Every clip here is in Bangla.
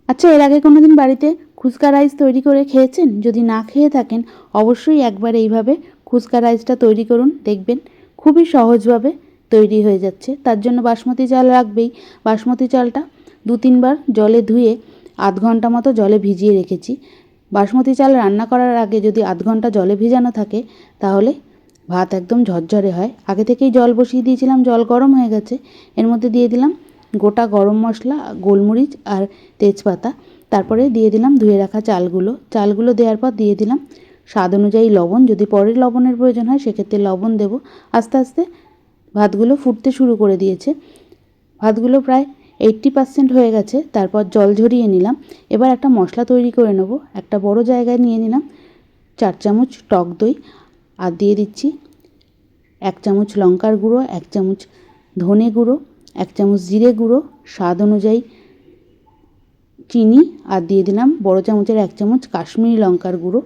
আচ্ছা, এর আগে কোনো দিন বাড়িতে খুস্কা রাইস তৈরি করে খেয়েছেন? যদি না খেয়ে থাকেন অবশ্যই একবার এইভাবে খুস্কা রাইসটা তৈরি করুন, দেখবেন খুবই সহজভাবে তৈরি হয়ে যাচ্ছে। তার জন্য বাসমতি চাল রাখবেই। বাসমতি চালটা 2-3 বার জলে ধুয়ে আধ ঘন্টা মতো জলে ভিজিয়ে রেখেছি। বাসমতি চাল রান্না করার আগে যদি আধ ঘন্টা জলে ভিজানো থাকে তাহলে ভাত একদম ঝরঝরে হয়। আগে থেকেই জল বসিয়ে দিয়েছিলাম, জল গরম হয়ে গেছে। এর মধ্যে দিয়ে দিলাম গোটা গরম মশলা, গোলমরিচ আর তেজপাতা। তারপরে দিয়ে দিলাম ধুয়ে রাখা চালগুলো দেওয়ার পর দিয়ে দিলাম স্বাদ অনুযায়ী লবণ। যদি পরে লবণের প্রয়োজন হয় সেক্ষেত্রে লবণ দেব। আস্তে আস্তে ভাতগুলো ফুটতে শুরু করে দিয়েছে। ভাতগুলো প্রায় 80% হয়ে গেছে। তারপর জল ঝরিয়ে নিলাম। এবার একটা মশলা তৈরি করে নেব। একটা বড় জায়গায় নিয়ে নিলাম 4 চামচ টক দই, আর দিয়ে দিচ্ছি 1 চামচ লঙ্কার গুঁড়ো, 1 চামচ ধনে গুঁড়ো, 1 চামচ জিরে গুঁড়ো, স্বাদ অনুযায়ী চিনি, আর দিয়ে দিলাম বড় চামচের 1 চামচ কাশ্মীরি লঙ্কার গুঁড়ো,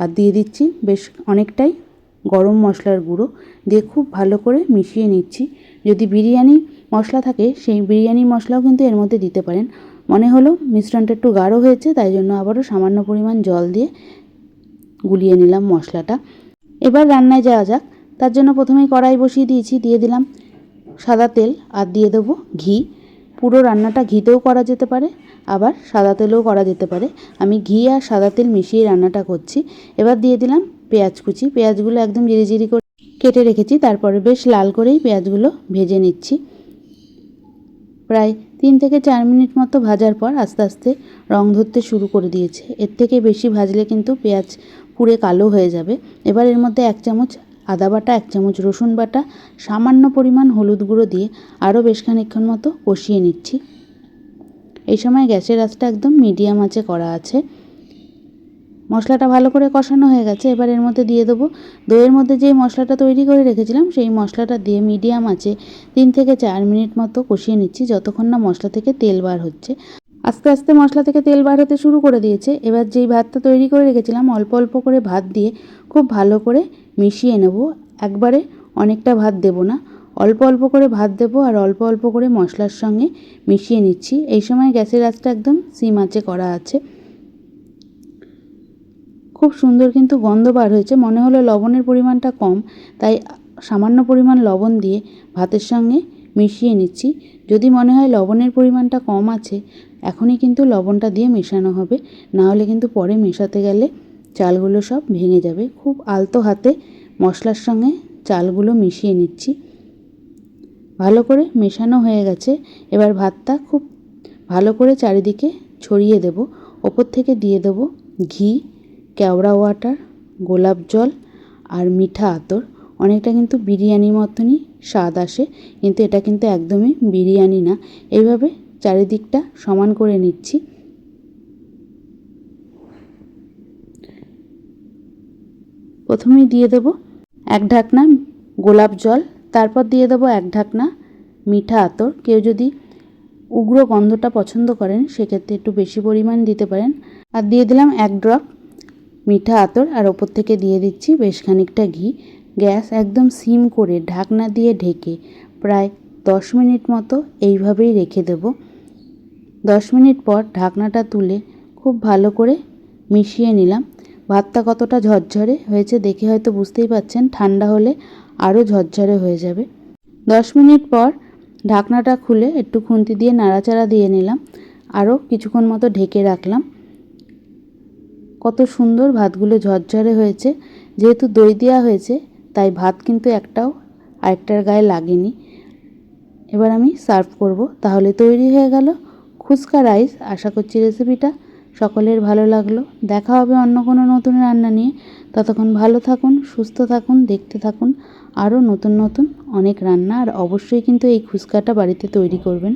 আর দিয়ে দিচ্ছি বেশ অনেকটাই গরম মশলার গুঁড়ো। দিয়ে খুব ভালো করে মিশিয়ে নিচ্ছি। যদি বিরিয়ানি মশলা থাকে সেই বিরিয়ানি মশলাও কিন্তু এর মধ্যে দিতে পারেন। মনে হলো মিশ্রণটা একটু গাঢ় হয়েছে, তাই জন্য আবারও সামান্য পরিমাণ জল দিয়ে গুলিয়ে নিলাম মশলাটা। এবার রান্নায় যাওয়া যাক। তার জন্য প্রথমেই কড়াই বসিয়ে দিয়েছি, দিয়ে দিলাম সাদা তেল, আর দিয়ে দেবো ঘি। পুরো রান্নাটা ঘিতেও করা যেতে পারে, আবার সাদা তেলেও করা যেতে পারে। আমি ঘি আর সাদা তেল মিশিয়ে রান্নাটা করছি। এবার দিয়ে দিলাম পেঁয়াজ কুচি। পেঁয়াজগুলো একদম জিরি করে কেটে রেখেছি। তারপরে বেশ লাল করেই পেঁয়াজগুলো ভেজে নিচ্ছি। প্রায় 3 থেকে 4 মিনিট মতো ভাজার পর আস্তে আস্তে রং ধরতে শুরু করে দিয়েছে। এর থেকে বেশি ভাজলে কিন্তু পেঁয়াজ পুড়ে কালো হয়ে যাবে। এবার এর মধ্যে 1 চামচ আদা বাটা, 1 চামচ রসুন বাটা, সামান্য পরিমাণ হলুদ গুঁড়ো দিয়ে আরও বেশ খানিকক্ষণ মতো কষিয়ে নিচ্ছি। এই সময় গ্যাসের আঁচটা একদম মিডিয়াম আঁচে করা আছে। মশলাটা ভালো করে কষানো হয়ে গেছে। এবার এর মধ্যে দিয়ে দেবো দইয়ের মধ্যে যে মশলাটা তৈরি করে রেখেছিলাম, সেই মশলাটা দিয়ে মিডিয়াম আঁচে 3 থেকে 4 মিনিট মতো কষিয়ে নিচ্ছি, যতক্ষণ না মশলা থেকে তেল বার হচ্ছে। আস্তে আস্তে মশলা থেকে তেল বার হতে শুরু করে দিয়েছে। এবার যেই ভাতটা তৈরি করে রেখেছিলাম অল্প অল্প করে ভাত দিয়ে খুব ভালো করে মিশিয়ে নেব। একবারে অনেকটা ভাত দেব না, অল্প অল্প করে ভাত দেব আর অল্প অল্প করে মশলার সঙ্গে মিশিয়ে নিচ্ছি। এই সময় গ্যাসের আঁচটা একদম সিম আঁচে করা আছে। খুব সুন্দর কিন্তু গন্ধ বার হয়েছে। মনে হলো লবণের পরিমাণটা কম, তাই সামান্য পরিমাণ লবণ দিয়ে ভাতের সঙ্গে মিশিয়ে নিচ্ছি। যদি মনে হয় লবণের পরিমাণটা কম আছে, এখনই কিন্তু লবণটা দিয়ে মেশানো হবে, না হলে কিন্তু পরে মেশাতে গেলে চালগুলো সব ভেঙে যাবে। খুব আলতো হাতে মশলার সঙ্গে চালগুলো মিশিয়ে নিচ্ছি। ভালো করে মেশানো হয়ে গেছে। এবার ভাতটা খুব ভালো করে চারিদিকে ছড়িয়ে দেব। ওপর থেকে দিয়ে দেব ঘি, কেওড়া ওয়াটার, গোলাপ জল আর মিঠা আতর। অনেকটা কিন্তু বিরিয়ানির মতনই স্বাদ আসে, কিন্তু এটা কিন্তু একদমই বিরিয়ানি না। এইভাবে চারিদিকটা সমান করে নিচ্ছি। প্রথমেই দিয়ে দেব 1 ঢাকনা গোলাপ জল, তারপর দিয়ে দেব 1 ঢাকনা মিঠা আতর। কেউ যদি উগ্র গন্ধটা পছন্দ করেন সেক্ষেত্রে একটু বেশি পরিমাণ দিতে পারেন। আর দিয়ে দিলাম 1 ড্রপ মিঠা আতর, আর ওপর থেকে দিয়ে দিচ্ছি বেশ খানিকটা ঘি। গ্যাস একদম সিম করে ঢাকনা দিয়ে ঢেকে প্রায় 10 মিনিট মতো এইভাবেই রেখে দেব। 10 মিনিট পর ঢাকনাটা তুলে খুব ভালো করে মিশিয়ে নিলাম। ভাতটা কতটা ঝরঝরে হয়েছে দেখে হয়তো বুঝতেই পারছেন, ঠান্ডা হলে আরও ঝরঝরে হয়ে যাবে। 10 মিনিট পর ঢাকনাটা খুলে একটু খুন্তি দিয়ে নাড়াচাড়া দিয়ে নিলাম। আরও কিছুক্ষণ মতো ঢেকে রাখলাম। কত সুন্দর ভাতগুলো ঝরঝরে হয়েছে। যেহেতু দই দেওয়া হয়েছে তাই ভাত কিন্তু একটাও আরেকটার গায়ে লাগেনি। এবার আমি সার্ভ করব। তাহলে তৈরি হয়ে গেল খুস্কা রাইস। আশা করছি রেসিপিটা সকলের ভালো লাগলো। দেখা হবে অন্য কোনো নতুন রান্না নিয়ে। ততক্ষণ ভালো থাকুন, সুস্থ থাকুন, দেখতে থাকুন আরও নতুন নতুন অনেক রান্না। আর অবশ্যই কিন্তু এই খুস্কাটা বাড়িতে তৈরি করবেন।